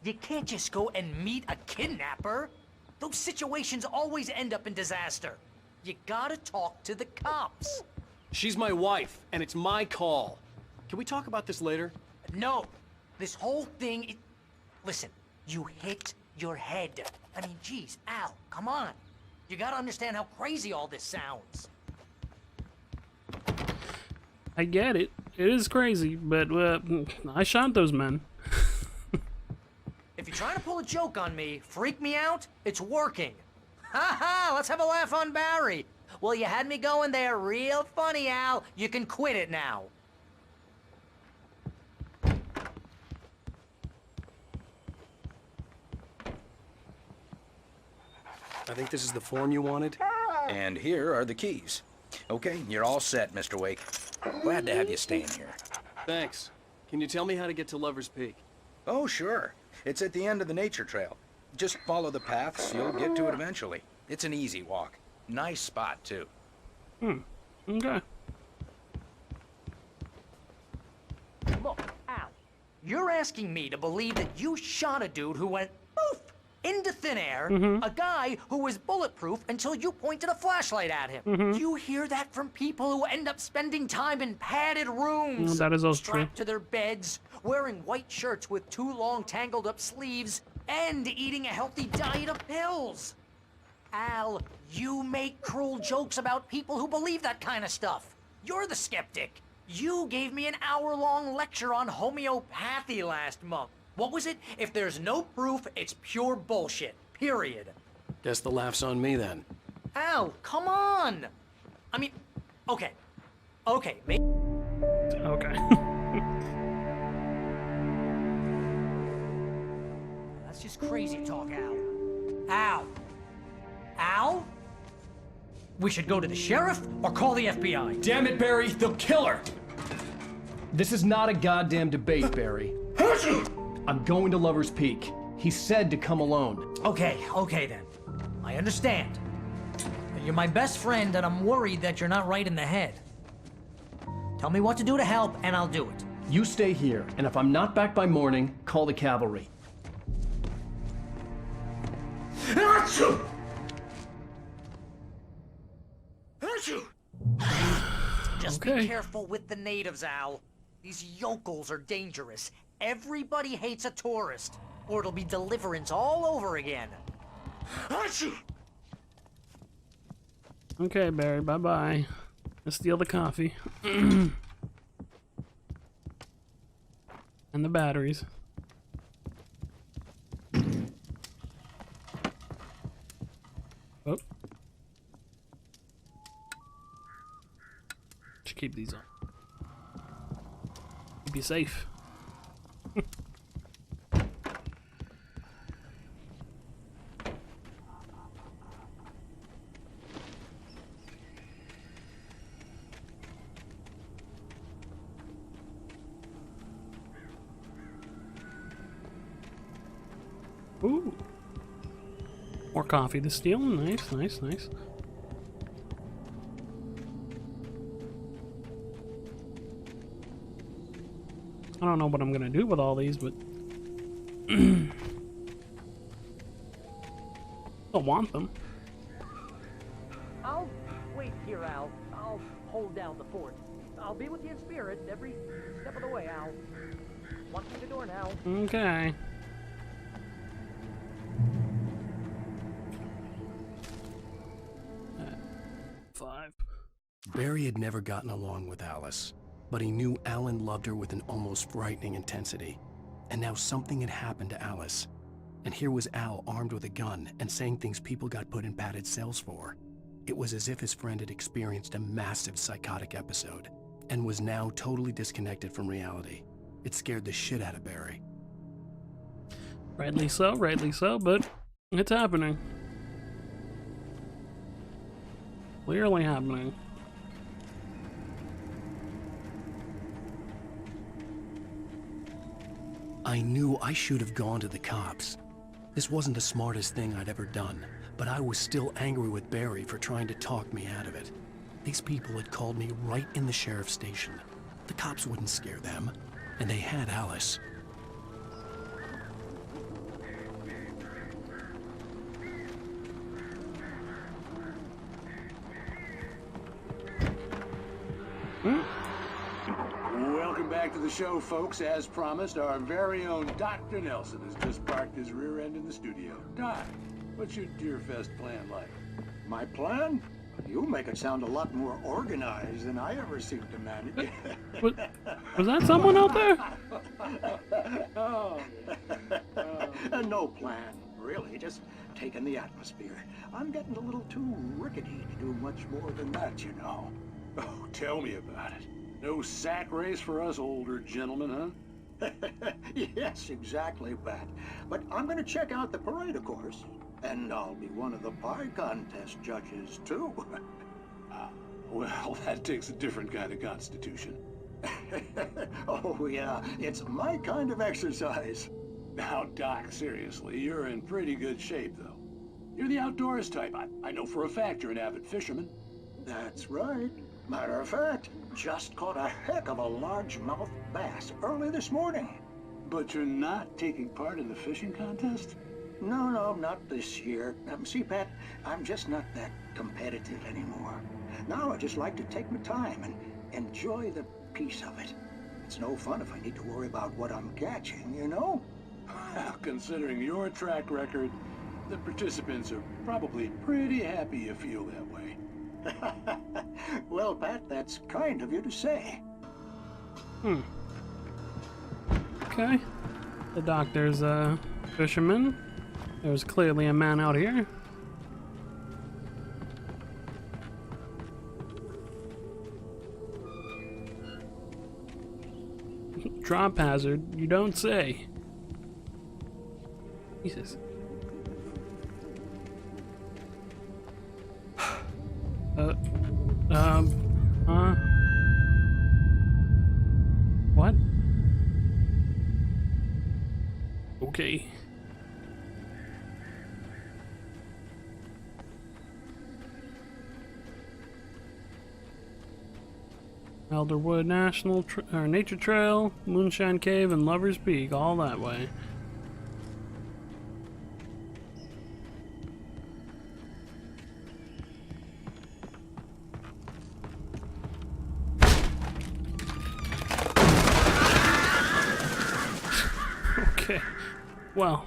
You can't just go and meet a kidnapper. Those situations always end up in disaster. You gotta talk to the cops. She's my wife, and it's my call. Can we talk about this later? No, this whole thing Listen, you hit your head. I mean, geez, Al, come on. You gotta understand how crazy all this sounds. I get it. It is crazy, but I shot those men. If you're trying to pull a joke on me, freak me out, it's working. Ha ha, let's have a laugh on Barry. Well, you had me going there real funny, Al. You can quit it now. I think this is the form you wanted. And here are the keys. Okay, you're all set, Mr. Wake. Glad to have you staying here. Thanks. Can you tell me how to get to Lover's Peak? Oh, sure. It's at the end of the nature trail. Just follow the paths, you'll get to it eventually. It's an easy walk. Nice spot, too. Okay. Look, Al, you're asking me to believe that you shot a dude who went poof into thin air, a guy who was bulletproof until you pointed a flashlight at him. You hear that from people who end up spending time in padded rooms, That is also strapped true. to their beds, wearing white shirts with too long tangled up sleeves, and eating a healthy diet of pills. Al, you make cruel jokes about people who believe that kind of stuff. You're the skeptic. You gave me an hour-long lecture on homeopathy last month. What was it? If there's no proof, it's pure bullshit. Period. Guess the laugh's on me then. Al, come on! I mean, okay. Okay, Okay. that's just crazy talk, Al. Al? Al? We should go to the sheriff or call the FBI. Damn it, Barry, they'll kill her! This is not a goddamn debate, Barry. I'm going to Lover's Peak. He said to come alone. Okay then. I understand. You're my best friend, and I'm worried that you're not right in the head. Tell me what to do to help, and I'll do it. You stay here, and if I'm not back by morning, call the cavalry. Just Okay. be careful with the natives, Al. These yokels are dangerous. Everybody hates a tourist, or it'll be Deliverance all over again. Okay, Barry, bye-bye. Let's steal the coffee. And the batteries. Oh. Should keep these on. Keep you safe. Ooh. More coffee to steal. Nice, nice, nice. I don't know what I'm gonna do with all these, but I want them. I'll wait here, Al. I'll hold down the fort. I'll be with you in spirit every step of the way, Al. Walk through the door now. Okay. Five. Barry had never gotten along with Alice, but he knew Alan loved her with an almost frightening intensity. And now something had happened to Alice. And here was Al armed with a gun and saying things people got put in padded cells for. It was as if his friend had experienced a massive psychotic episode and was now totally disconnected from reality. It scared the shit out of Barry. Rightly so, but it's happening. Clearly happening. I knew I should have gone to the cops. This wasn't the smartest thing I'd ever done, but I was still angry with Barry for trying to talk me out of it. These people had called me right in the sheriff's station. The cops wouldn't scare them, and they had Alice. the show, folks. As promised, our very own Dr. Nelson has just parked his rear end in the studio. Doc, what's your Deerfest plan like? My plan? You make it sound a lot more organized than I ever seem to manage. Was that someone out there? No plan, really. Just taking the atmosphere. I'm getting a little too rickety to do much more than that, you know. Oh, tell me about it. No sack race for us older gentlemen, huh? Yes, exactly, Pat. But I'm gonna check out the parade, of course. And I'll be one of the pie contest judges, too. Well, that takes a different kind of constitution. Oh, yeah. It's my kind of exercise. Now, Doc, seriously, you're in pretty good shape, though. You're the outdoors type. I know for a fact you're an avid fisherman. That's right. Matter of fact, just caught a heck of a largemouth bass early this morning. But you're not taking part in the fishing contest? No, not this year. See, Pat, I'm just not that competitive anymore. Now I just like to take my time and enjoy the peace of it. It's no fun if I need to worry about what I'm catching, you know? Well, considering your track record, the participants are probably pretty happy you feel that way. Well, Pat, that's kind of you to say. Okay. The doctor's a fisherman. There's clearly a man out here. Drop hazard, you don't say. Jesus. What? Okay. Elderwood National Nature Trail, Moonshine Cave, and Lover's Peak, all that way. Okay, well,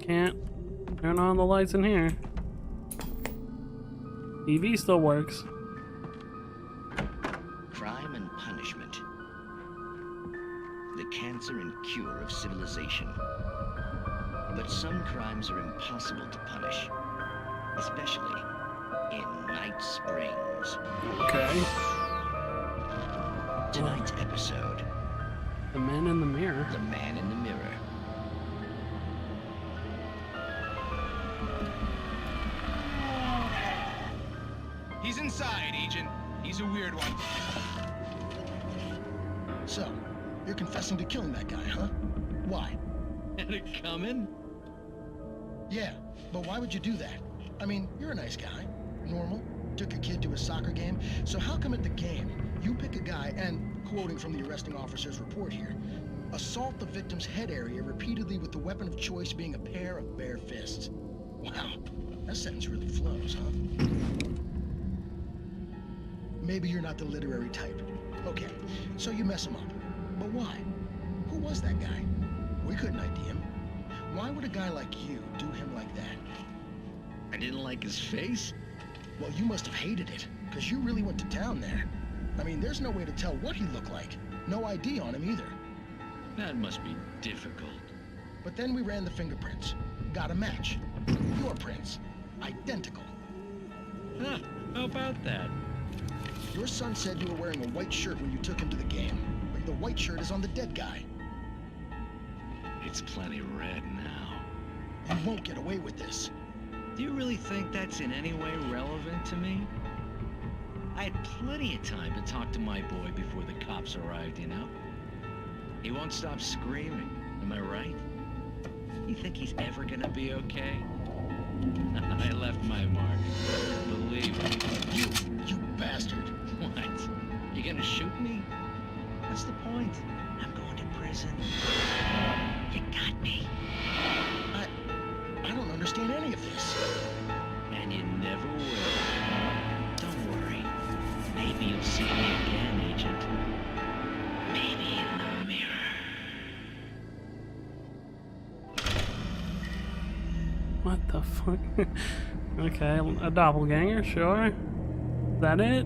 can't turn on the lights in here. TV still works. Crime and punishment. The cancer and cure of civilization. But some crimes are impossible to punish, especially in Night Springs. Okay. Tonight's episode, The Man in the Mirror. The Man in the Mirror. He's inside, Agent. He's a weird one. So, you're confessing to killing that guy, huh? Why? Had it coming? Yeah, but why would you do that? I mean, you're a nice guy. Normal. Took a kid to a soccer game. So how come at the game, you pick a guy and, quoting from the arresting officer's report here, assault the victim's head area repeatedly with the weapon of choice being a pair of bare fists? Wow, that sentence really flows, huh? Maybe you're not the literary type. Okay, so you mess him up. But why? Who was that guy? We couldn't ID him. Why would a guy like you do him like that? I didn't like his face? Well, you must have hated it, because you really went to town there. I mean, there's no way to tell what he looked like. No ID on him either. That must be difficult. But then we ran the fingerprints. Got a match. Your prints. Identical. Huh, how about that? Your son said you were wearing a white shirt when you took him to the game. But the white shirt is on the dead guy. It's plenty red now. You won't get away with this. Do you really think that's in any way relevant to me? I had plenty of time to talk to my boy before the cops arrived, you know? He won't stop screaming, am I right? You think he's ever gonna be okay? I left my mark. Believe me. You bastard. What? You gonna shoot me? What's the point? I'm going to prison. You got me. I don't understand any of this. And you never will. Don't worry. Maybe you'll see me again, Agent. What the fuck? Okay, a doppelganger, sure. Is that it?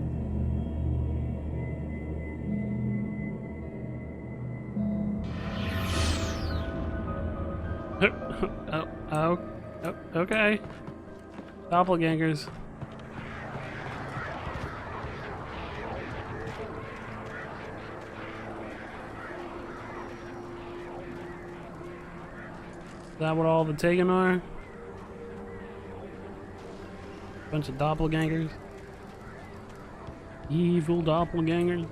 Oh, okay. Doppelgangers. Is that what all the Taken are? Bunch of doppelgangers. Evil doppelgangers.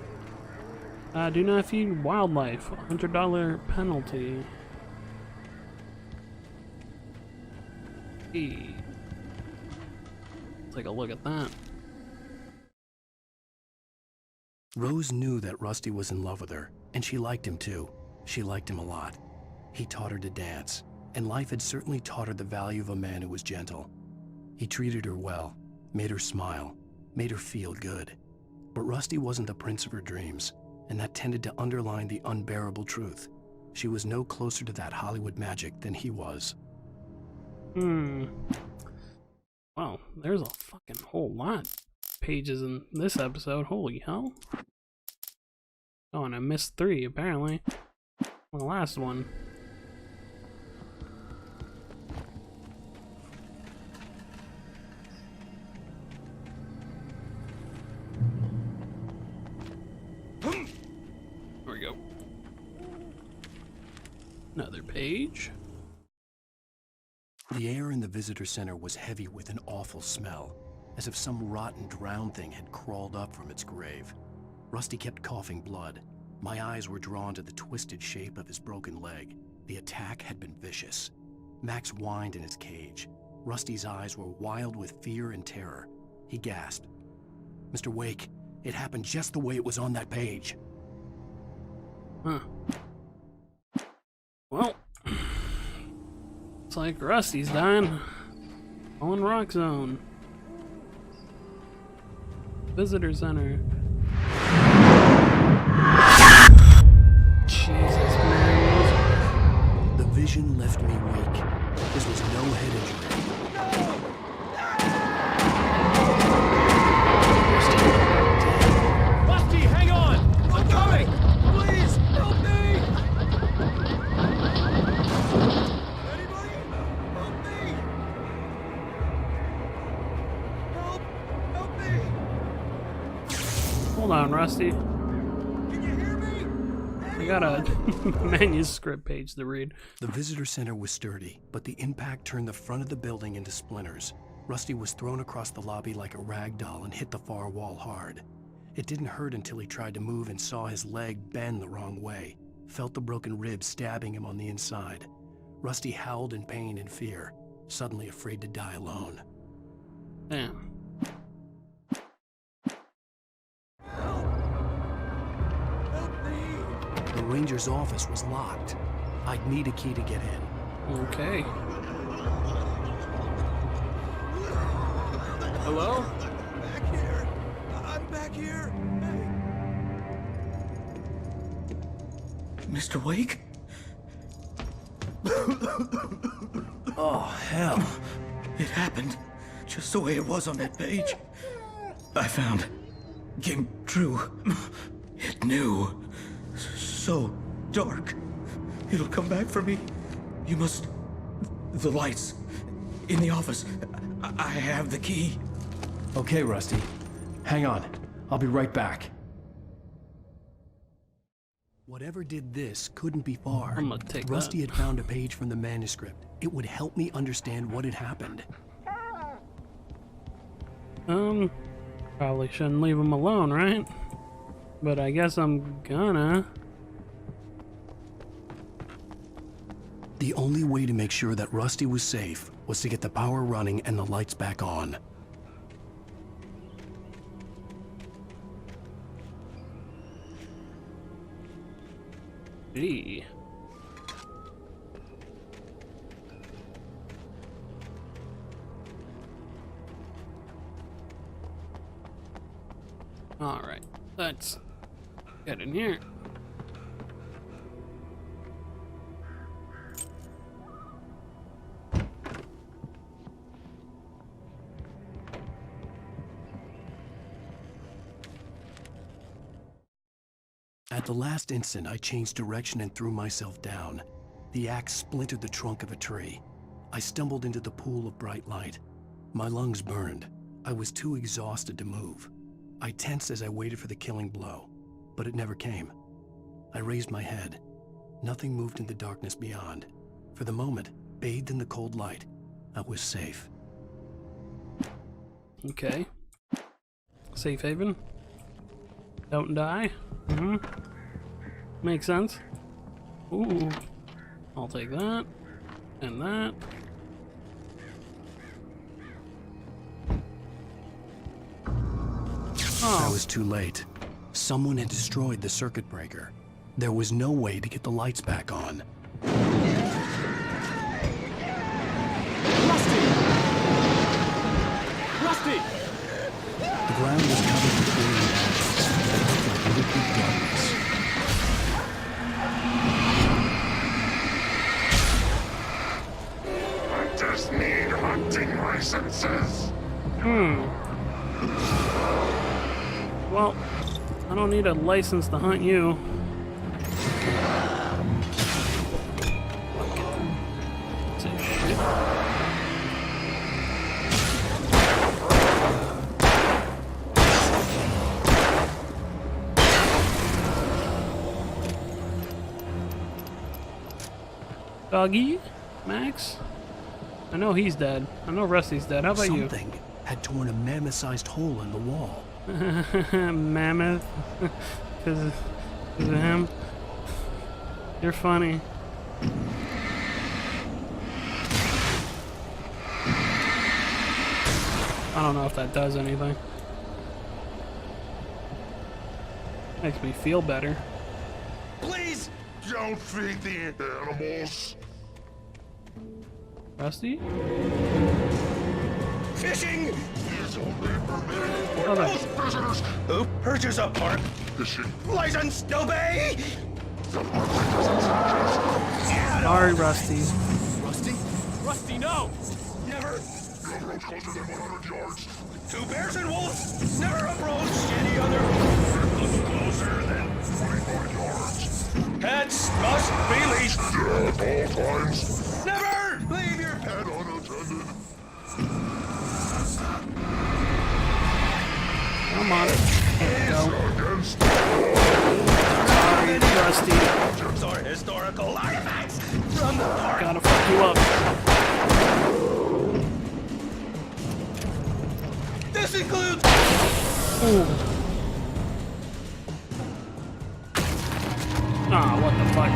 Do not feed wildlife. $100 penalty. Hey. Take a look at that. Rose knew that Rusty was in love with her, and she liked him too. She liked him a lot. He taught her to dance, and life had certainly taught her the value of a man who was gentle. He treated her well, made her smile, made her feel good. But Rusty wasn't the prince of her dreams, and that tended to underline the unbearable truth. She was no closer to that Hollywood magic than he was. Well, there's a fucking whole lot of pages in this episode. Holy hell. Oh, and I missed 3, apparently. On the last one. There we go. Another page. The air in the visitor center was heavy with an awful smell, as if some rotten drowned thing had crawled up from its grave. Rusty kept coughing blood. My eyes were drawn to the twisted shape of his broken leg. The attack had been vicious. Max whined in his cage. Rusty's eyes were wild with fear and terror. He gasped. "Mr. Wake, it happened just the way it was on that page." Huh. Well, looks like Rusty's dying. On Rock Zone. Visitor Center. Jesus, man. The vision left me weak. This was no head injury. Rusty, hang on! I'm coming! Please, help me! Anybody? Help me! Help me! Hold on, Rusty. Can you hear me? I got a manuscript page to read. The visitor center was sturdy, but the impact turned the front of the building into splinters. Rusty was thrown across the lobby like a rag doll and hit the far wall hard. It didn't hurt until he tried to move and saw his leg bend the wrong way, felt the broken ribs stabbing him on the inside. Rusty howled in pain and fear, suddenly afraid to die alone. Damn. The ranger's office was locked. I'd need a key to get in. Okay. Hello? Back here. I'm back here. Mr. Wake? Oh, hell. It happened just the way it was on that page. I found. Came true. It knew. So dark. It'll come back for me. You must. The lights. In the office. I have the key. Okay, Rusty. Hang on. I'll be right back. Whatever did this couldn't be far. I'm gonna take Rusty that. had found a page from the manuscript. It would help me understand what had happened. Probably shouldn't leave him alone, right? But I guess I'm gonna. The only way to make sure that Rusty was safe was to get the power running and the lights back on. Gee. Alright, let's get in here. At the last instant, I changed direction and threw myself down. The axe splintered the trunk of a tree. I stumbled into the pool of bright light. My lungs burned. I was too exhausted to move. I tensed as I waited for the killing blow, but it never came. I raised my head. Nothing moved in the darkness beyond. For the moment, bathed in the cold light, I was safe. Okay. Safe haven. Don't die. Mm-hmm. Makes sense. Ooh. I'll take that. And that. I was too late. Someone had destroyed the circuit breaker. There was no way to get the lights back on. Rusty! The ground was covered with glowing ashes. It looked like liquid darkness. I just need hunting licenses. Well, I don't need a license to hunt you. Say shit. Doggy? Max? I know he's dead. I know Rusty's dead. How about you? Something had torn a mammoth-sized hole in the wall. Mammoth? Because of him? You're funny. I don't know if that does anything. Makes me feel better. Please don't feed the animals. Rusty? Fishing Is only permitted for Okay. those prisoners. Who purchased a park Fishing. license? Obey! The public doesn't suggest. Sorry, Rusty. Rusty? Rusty, no! Never. You approach closer than 100 yards. Two bears and wolves. Never approach any other. Closer than 25 yards. pets must be leashed. At all times. Never leave your pet. And unattended. Come on. There we go. Against Sorry, Rusty. Objects or historical artifacts from the park. Gotta fuck you up. This includes. Ooh. Ah, what the fuck?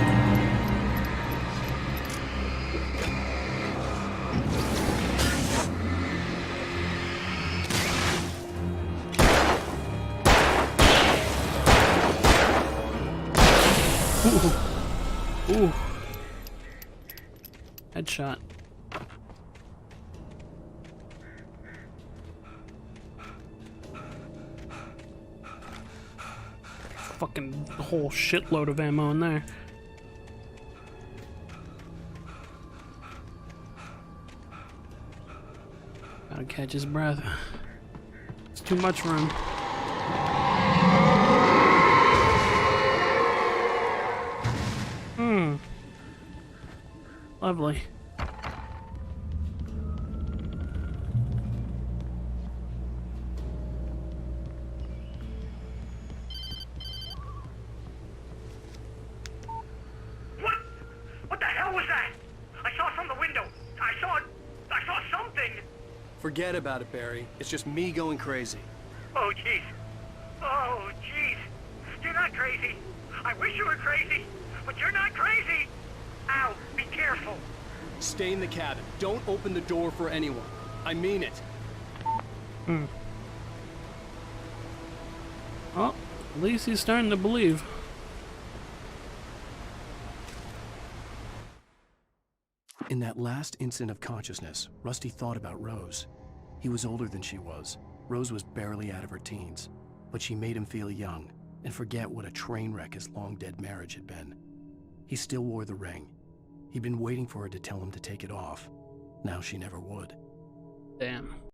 Ooh. Ooh. Headshot. Fucking whole shitload of ammo in there. Gotta catch his breath. It's too much for him. Lovely. What the hell was that? I saw from the window. I saw something. Forget about it, Barry. It's just me going crazy. Oh, jeez. Oh, jeez. You're not crazy. I wish you were crazy, but you're not crazy. Ow, be careful. Stay in the cabin. Don't open the door for anyone. I mean it. Well, at least he's starting to believe. In that last instant of consciousness, Rusty thought about Rose. He was older than she was. Rose was barely out of her teens, but she made him feel young and forget what a train wreck his long-dead marriage had been. He still wore the ring. He'd been waiting for her to tell him to take it off. Now she never would. Damn.